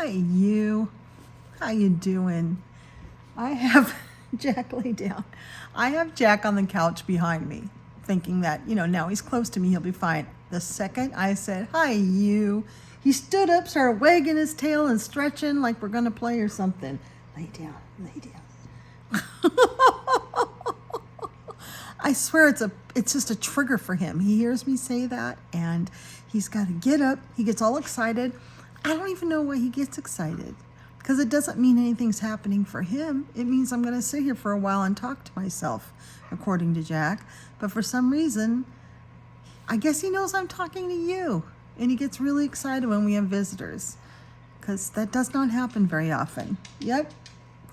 Hi, you. How you doing? I have Jack lay down. I have Jack on the couch behind me, thinking that, now he's close to me, he'll be fine. The second I said, hi, you, he stood up, started wagging his tail and stretching like we're going to play or something. Lay down, lay down. I swear it's just a trigger for him. He hears me say that and he's got to get up. He gets all excited. I don't even know why he gets excited, because it doesn't mean anything's happening for him. It means I'm going to sit here for a while and talk to myself, according to Jack. But for some reason, I guess he knows I'm talking to you, and he gets really excited when we have visitors, because that does not happen very often. Yep,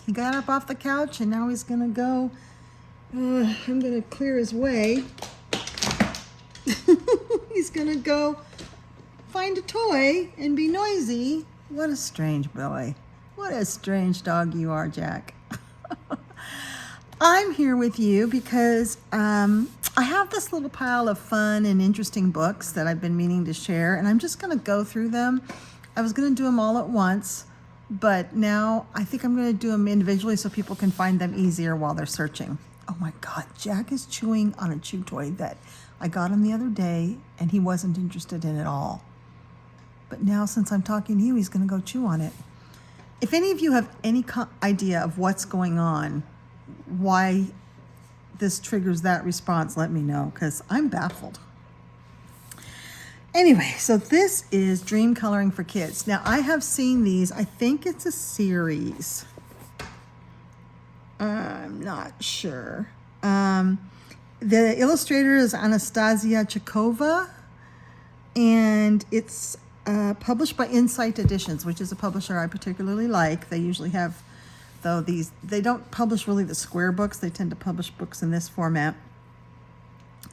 he got up off the couch and now he's going to go. I'm going to clear his way. He's going to go find a toy and be noisy. What a strange boy. What a strange dog you are, Jack. I'm here with you because I have this little pile of fun and interesting books that I've been meaning to share, and I'm just going to go through them. I was going to do them all at once, but now I think I'm going to do them individually so people can find them easier while they're searching. Oh my God, Jack is chewing on a chew toy that I got him the other day, and he wasn't interested in at all. But now, since I'm talking to you, he's going to go chew on it. If any of you have any idea of what's going on, why this triggers that response, let me know, because I'm baffled. Anyway, so this is Dream Coloring for Kids. Now, I have seen these. I think it's a series. I'm not sure. The illustrator is Anastasia Chikova, and it's published by Insight Editions, which is a publisher I particularly like. They usually have, though, they don't publish really the square books. They tend to publish books in this format.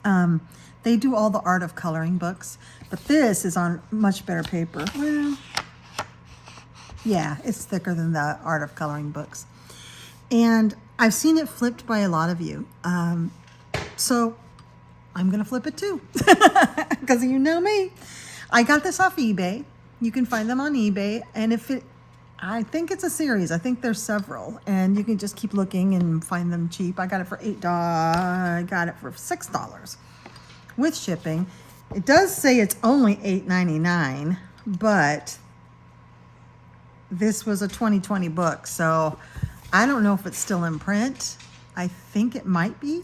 They do all the art of coloring books, but this is on much better paper. Well, yeah, it's thicker than the art of coloring books. And I've seen it flipped by a lot of you. So I'm going to flip it too, because you know me. I got this off eBay. You can find them on eBay. And I think it's a series. I think there's several. And you can just keep looking and find them cheap. I got it for $8. I got it for $6 with shipping. It does say it's only $8.99, but this was a 2020 book. So I don't know if it's still in print. I think it might be,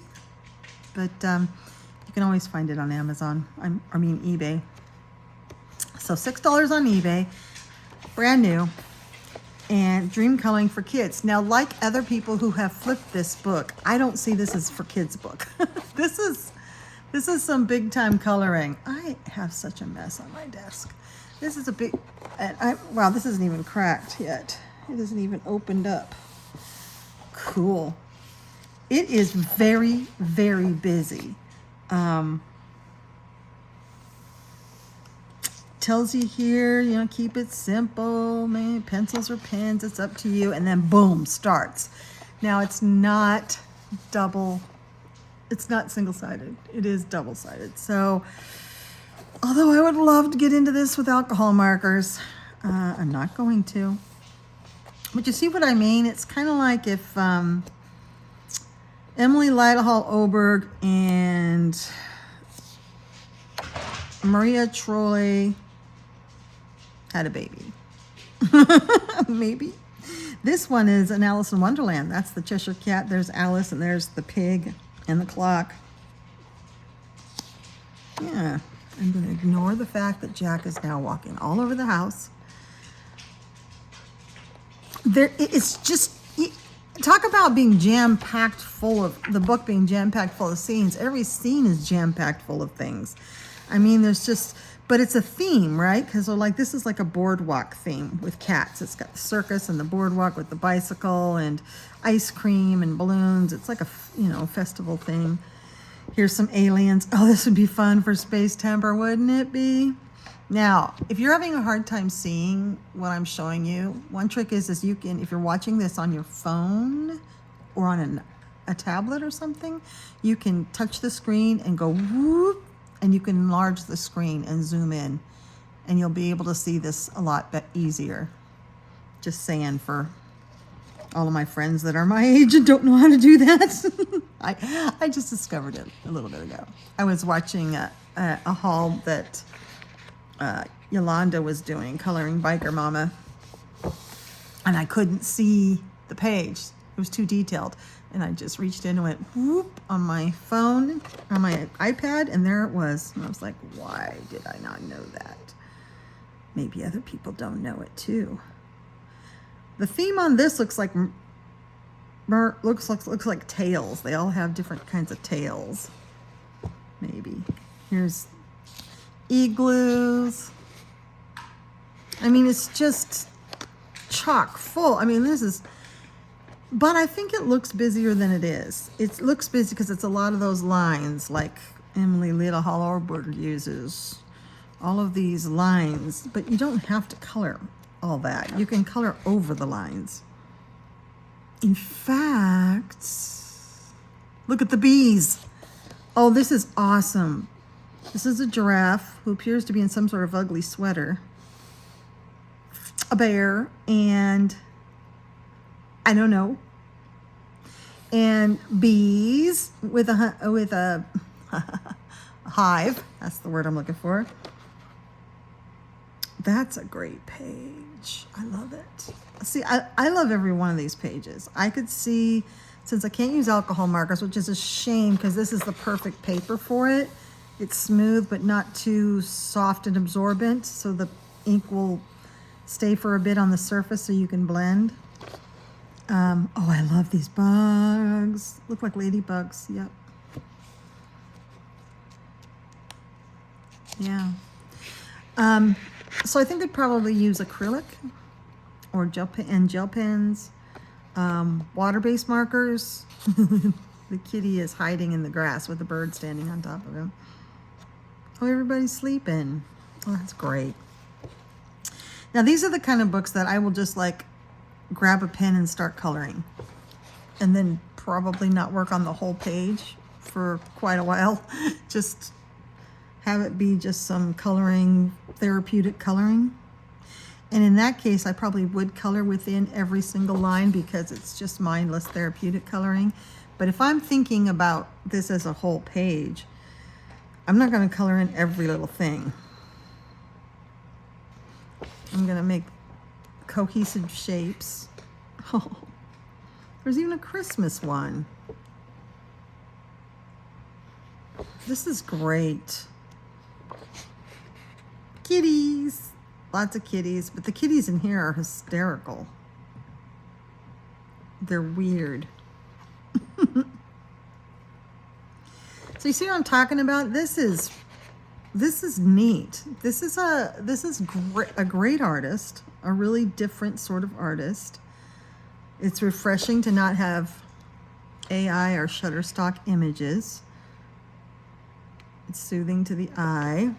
but you can always find it on Amazon. eBay. So $6 on eBay, brand new, and Dream Coloring for Kids. Now, like other people who have flipped this book, I don't see this as for kids book. This is some big time coloring. I have such a mess on my desk. This is a big, wow, this isn't even cracked yet. It isn't even opened up. Cool. It is very, very busy. Tells you here, keep it simple, maybe pencils or pens, it's up to you, and then boom, starts. Now it's not single-sided, it is double-sided. So, although I would love to get into this with alcohol markers, I'm not going to. But you see what I mean? It's kind of like if Emily Lytlehall Oberg and Maria Troy had a baby. Maybe. This one is an Alice in Wonderland. That's the Cheshire Cat. There's Alice, and there's the pig and the clock. Yeah, I'm going to ignore the fact that Jack is now walking all over the house. It's just, talk about being jam-packed full of, the book being jam-packed full of scenes. Every scene is jam-packed full of things. I mean, there's just, but it's a theme, right? Because this is like a boardwalk theme with cats. It's got the circus and the boardwalk with the bicycle and ice cream and balloons. It's like a, festival thing. Here's some aliens. Oh, this would be fun for Space Temper, wouldn't it be? Now, if you're having a hard time seeing what I'm showing you, one trick is you can, if you're watching this on your phone or on a tablet or something, you can touch the screen and go whoop, and you can enlarge the screen and zoom in, and you'll be able to see this a lot easier. Just saying for all of my friends that are my age and don't know how to do that. I just discovered it a little bit ago. I was watching a haul that Yolanda was doing, Coloring Biker Mama, and I couldn't see the page. It was too detailed. And I just reached in and went whoop on my phone, on my iPad, and there it was. And I was like, why did I not know that? Maybe other people don't know it too. The theme on this looks like looks like tails. They all have different kinds of tails. Maybe. Here's igloos. I mean, it's just chock full. I mean, this is, but I think it looks busier than it is. It looks busy because it's a lot of those lines like Emily Lita Hallorberg uses. All of these lines, but you don't have to color all that. You can color over the lines. In fact, look at the bees. Oh, this is awesome. This is a giraffe who appears to be in some sort of ugly sweater. A bear, and I don't know. And bees with a hive. That's the word I'm looking for. That's a great page. I love it. See, I love every one of these pages. I could see, since I can't use alcohol markers, which is a shame because this is the perfect paper for it. It's smooth but not too soft and absorbent, so the ink will stay for a bit on the surface so you can blend. Oh, I love these bugs. Look like ladybugs. Yep. Yeah. So I think I'd probably use acrylic or gel pens, water-based markers. The kitty is hiding in the grass with the bird standing on top of him. Oh, everybody's sleeping. Oh, that's great. Now, these are the kind of books that I will just like grab a pen and start coloring, and then probably not work on the whole page for quite a while. Just have it be just some coloring, therapeutic coloring. And in that case, I probably would color within every single line because it's just mindless therapeutic coloring. But if I'm thinking about this as a whole page, I'm not going to color in every little thing. I'm going to make cohesive shapes. Oh, there's even a Christmas one. This is great. Kitties. Lots of kitties, but the kitties in here are hysterical. They're weird. So you see what I'm talking about? This is neat. This is a great artist, a really different sort of artist. It's refreshing to not have AI or Shutterstock images. It's soothing to the eye.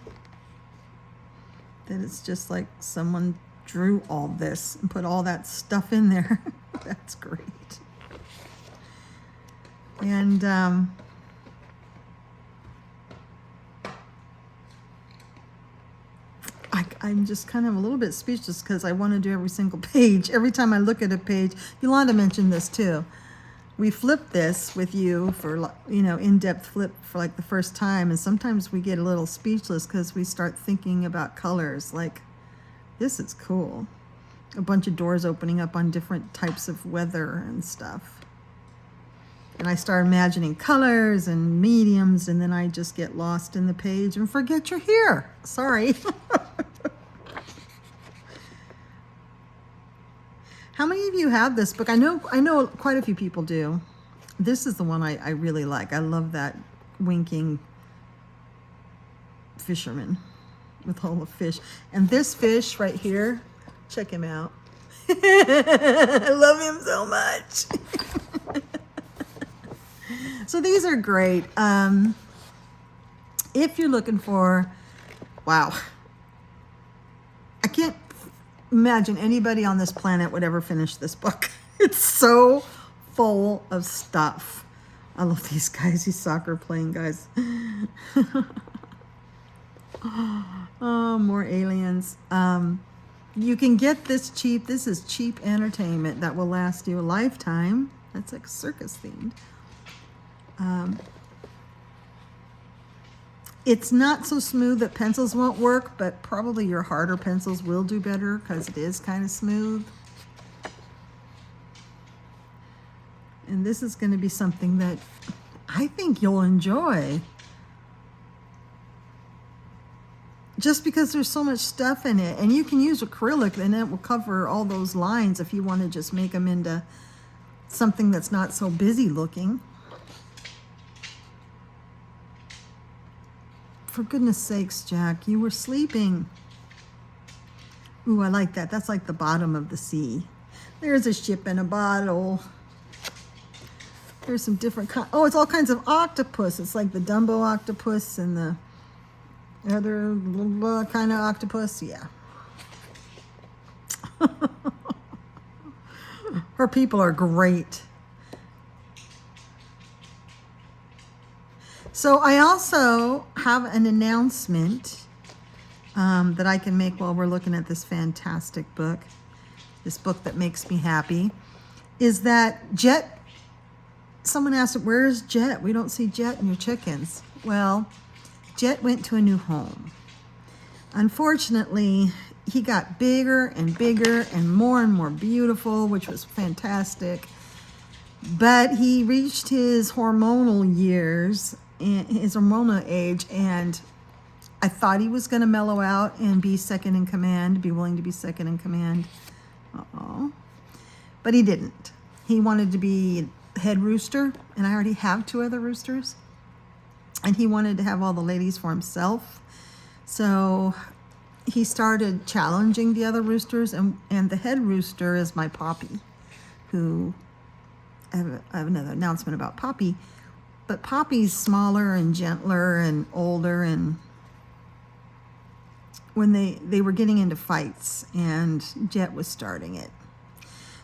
That it's just like someone drew all this and put all that stuff in there. That's great. And I'm just kind of a little bit speechless because I want to do every single page. Every time I look at a page, Yolanda mentioned this too. We flip this with you for, in-depth flip for like the first time, and sometimes we get a little speechless because we start thinking about colors. Like, this is cool. A bunch of doors opening up on different types of weather and stuff. And I start imagining colors and mediums, and then I just get lost in the page and forget you're here. Sorry. How many of you have this book? I know quite a few people do. This is the one I really like. I love that winking fisherman with all the fish. And this fish right here, check him out. I love him so much. So these are great. If you're looking for, wow, I can't imagine anybody on this planet would ever finish this book. It's so full of stuff. I love these guys, these soccer playing guys. Oh, more aliens. You can get this cheap. This is cheap entertainment that will last you a lifetime. That's like circus themed. It's not so smooth that pencils won't work, but probably your harder pencils will do better because it is kind of smooth. And this is going to be something that I think you'll enjoy. Just because there's so much stuff in it. And you can use acrylic and it will cover all those lines if you want to just make them into something that's not so busy looking. For goodness sakes, Jack, you were sleeping. Ooh, I like that. That's like the bottom of the sea. There's a ship in a bottle. There's some different oh, it's all kinds of octopus. It's like the Dumbo octopus and the other little kind of octopus. Yeah. Her people are great. So I also have an announcement that I can make while we're looking at this fantastic book. This book that makes me happy. Is that Jet... Someone asked, where's Jet? We don't see Jet and your chickens. Well, Jet went to a new home. Unfortunately, he got bigger and bigger and more beautiful, which was fantastic. But he reached his hormonal years, his hormonal age, and I thought he was going to mellow out and be second in command, be willing to be second in command. Uh-oh. But he didn't. He wanted to be head rooster, and I already have 2 other roosters, and he wanted to have all the ladies for himself. So he started challenging the other roosters, and the head rooster is my Poppy, who I have another announcement about Poppy. But Poppy's smaller and gentler and older, and when they were getting into fights, and Jet was starting it.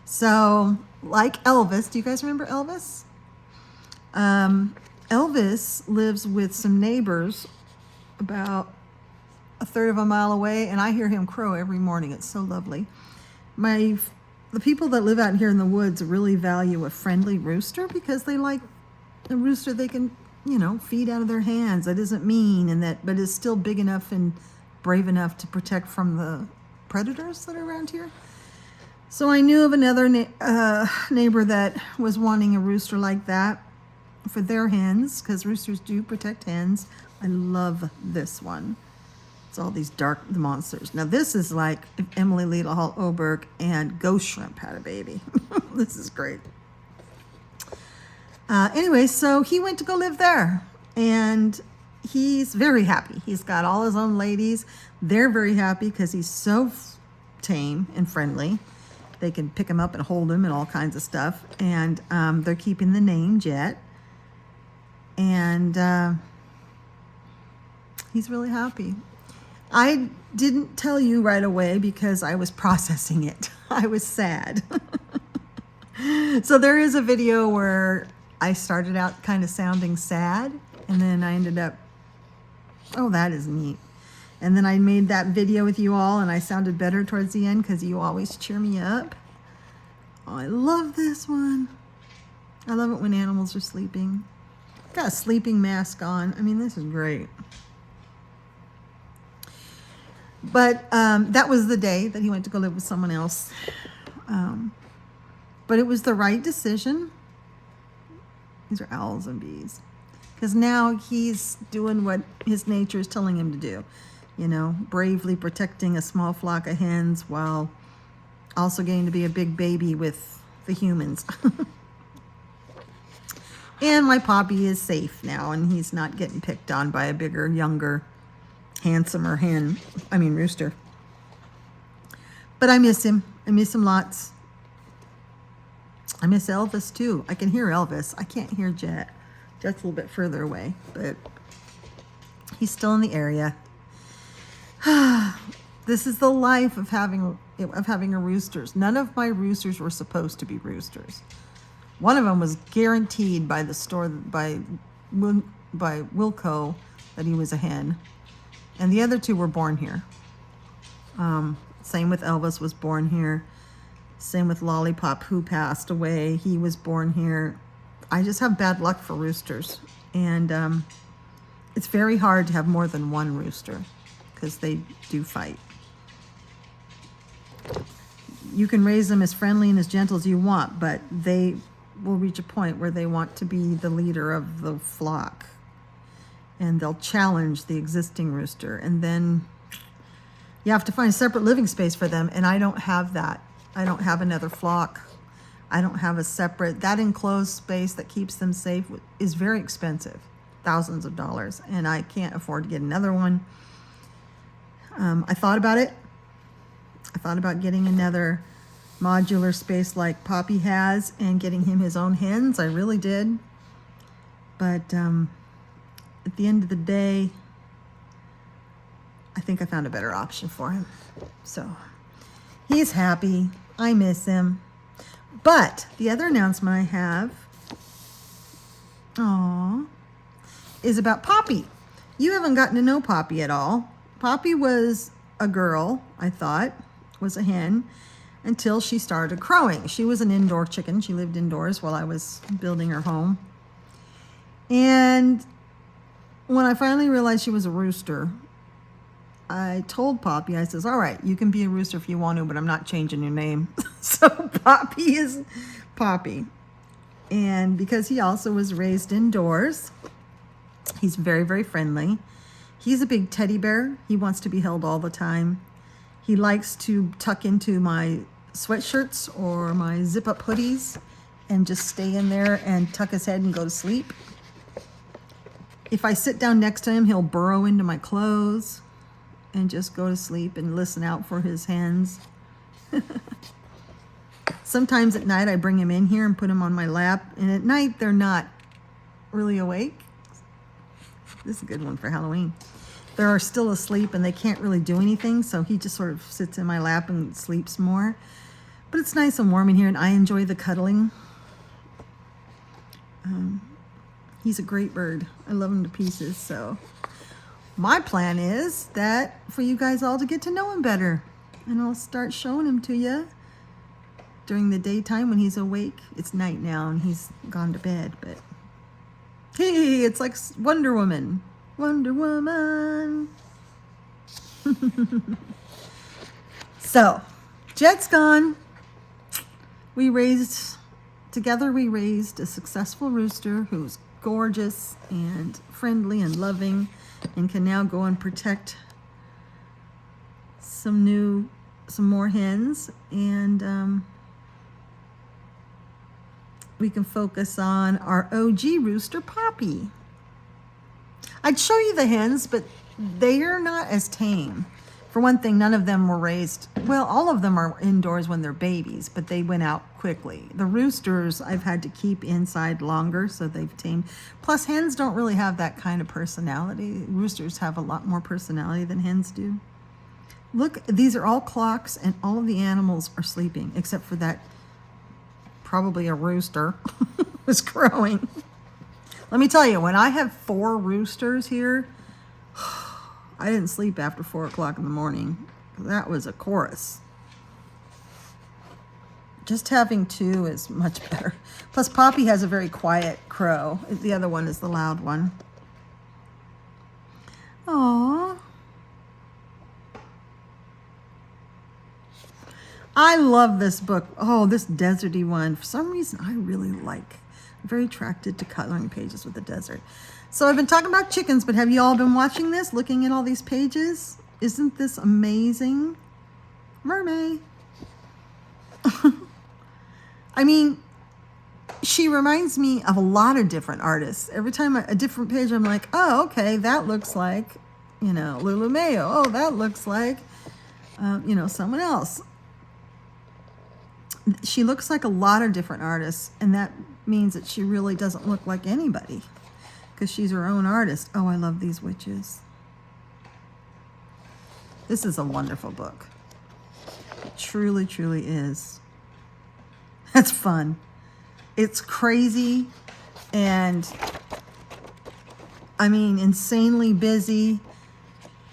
So, like Elvis, do you guys remember Elvis? Elvis lives with some neighbors about a third of a mile away, and I hear him crow every morning. It's so lovely. The people that live out here in the woods really value a friendly rooster because they like a rooster they can, feed out of their hands. That isn't mean, but is still big enough and brave enough to protect from the predators that are around here. So I knew of another neighbor that was wanting a rooster like that for their hens, because roosters do protect hens. I love this one. It's all these dark monsters. Now this is like if Emily Lila Hall Oberg and Ghost Shrimp had a baby. This is great. Anyway, so he went to go live there, and he's very happy. He's got all his own ladies. They're very happy because he's so tame and friendly. They can pick him up and hold him and all kinds of stuff. And they're keeping the name Jet. And he's really happy. I didn't tell you right away because I was processing it. I was sad. So there is a video where I started out kind of sounding sad. And then I ended up, oh, that is neat. And then I made that video with you all, and I sounded better towards the end because you always cheer me up. Oh, I love this one. I love it when animals are sleeping. Got a sleeping mask on. I mean, this is great. But that was the day that he went to go live with someone else. But it was the right decision. These are owls and bees. Because now he's doing what his nature is telling him to do. Bravely protecting a small flock of hens while also getting to be a big baby with the humans. And my Poppy is safe now, and he's not getting picked on by a bigger, younger, handsomer rooster. But I miss him. I miss him lots. I miss Elvis too. I can hear Elvis. I can't hear Jet. Jet's a little bit further away, but he's still in the area. This is the life of having a roosters. None of my roosters were supposed to be roosters. One of them was guaranteed by the store by Wilco that he was a hen, and the other 2 were born here. Same with Elvis, was born here. Same with Lollipop, who passed away. He was born here. I just have bad luck for roosters. And it's very hard to have more than one rooster because they do fight. You can raise them as friendly and as gentle as you want, but they will reach a point where they want to be the leader of the flock. And they'll challenge the existing rooster. And then you have to find a separate living space for them. And I don't have that. I don't have another flock. I don't have a separate, that enclosed space that keeps them safe is very expensive, thousands of dollars. And I can't afford to get another one. I thought about it. I thought about getting another modular space like Poppy has and getting him his own hens. I really did. But at the end of the day, I think I found a better option for him. So he's happy. I miss him. But the other announcement I have, is about Poppy. You haven't gotten to know Poppy at all. Poppy was a girl, I thought, was a hen, until she started crowing. She was an indoor chicken. She lived indoors while I was building her home. And when I finally realized she was a rooster, I told Poppy, I says, all right, you can be a rooster if you want to, but I'm not changing your name. So Poppy is Poppy. And because he also was raised indoors, he's very, very friendly. He's a big teddy bear. He wants to be held all the time. He likes to tuck into my sweatshirts or my zip-up hoodies and just stay in there and tuck his head and go to sleep. If I sit down next to him, he'll burrow into my clothes and just go to sleep and listen out for his hens. Sometimes at night I bring him in here and put him on my lap, and at night they're not really awake. This is a good one for Halloween. They're still asleep and they can't really do anything, so he just sort of sits in my lap and sleeps more. But it's nice and warm in here, and I enjoy the cuddling. He's a great bird. I love him to pieces. So my plan is that for you guys all to get to know him better, and I'll start showing him to you during the daytime when he's awake. It's night now and he's gone to bed, but hey, it's like Wonder Woman. Wonder Woman. So, Jet's gone. Together we raised a successful rooster who's gorgeous and friendly and loving and can now go and protect some more hens, and we can focus on our OG rooster, Poppy. I'd show you the hens, but they are not as tame. For one thing, none of them were raised, well, all of them are indoors when they're babies, but they went out quickly. The roosters I've had to keep inside longer, so they've tamed. Plus, hens don't really have that kind of personality. Roosters have a lot more personality than hens do. Look, these are all clocks, and all of the animals are sleeping, except for that, probably a rooster, who's crowing. Let me tell you, when I have 4 roosters here, I didn't sleep after 4 o'clock in the morning. That was a chorus. Just having 2 is much better. Plus, Poppy has a very quiet crow. The other one is the loud one. Aww. I love this book. Oh, this deserty one. For some reason, I really like. I'm very attracted to coloring pages with the desert. So I've been talking about chickens, but have you all been watching this, looking at all these pages? Isn't this amazing? Mermaid. I mean, she reminds me of a lot of different artists. Every time a different page, I'm like, oh, okay, that looks like, Lulu Mayo. Oh, that looks like, someone else. She looks like a lot of different artists, and that means that she really doesn't look like anybody because she's her own artist. Oh, I love these witches. This is a wonderful book. It truly, truly is. It's fun. It's crazy and, I mean, insanely busy.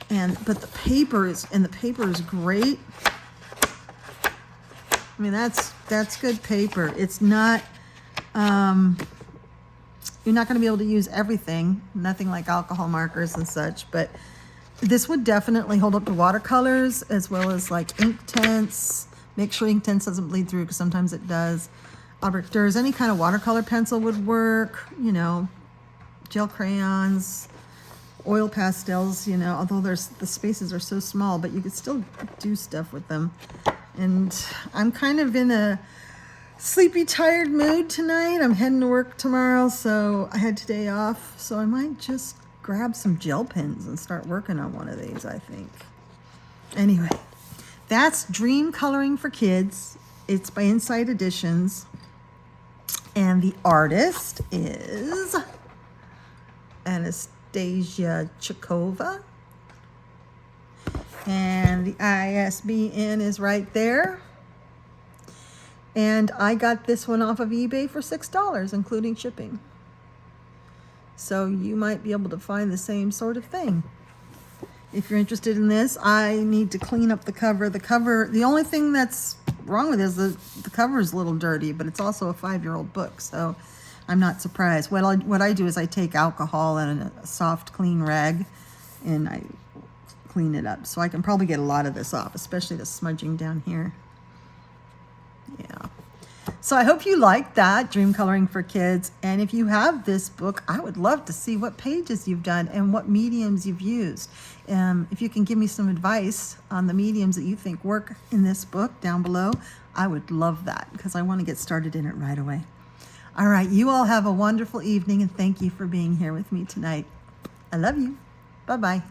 But the paper is great. I mean, that's good paper. It's not, you're not going to be able to use everything, nothing like alcohol markers and such, but this would definitely hold up to watercolors as well as like ink tints. Make sure ink tints doesn't bleed through because sometimes it does. Arbiters, any kind of watercolor pencil would work, you know, gel crayons, oil pastels, you know, although the spaces are so small, but you could still do stuff with them. And I'm kind of in a sleepy, tired mood tonight. I'm heading to work tomorrow, so I had today off. So I might just grab some gel pens and start working on one of these, I think. Anyway, that's Dream Coloring for Kids. It's by Insight Editions. And the artist is Anastasia Chikova. And the ISBN is right there. And I got this one off of eBay for $6, including shipping. So you might be able to find the same sort of thing. If you're interested in this, I need to clean up the cover. The only thing that's wrong with it is the cover is a little dirty, but it's also a 5-year-old book, so I'm not surprised. What I do is I take alcohol and a soft, clean rag, and I clean it up. So I can probably get a lot of this off, especially the smudging down here. Yeah. So I hope you liked that, Dream Coloring for Kids. And if you have this book, I would love to see what pages you've done and what mediums you've used. If you can give me some advice on the mediums that you think work in this book down below, I would love that because I want to get started in it right away. All right, you all have a wonderful evening, and thank you for being here with me tonight. I love you. Bye-bye.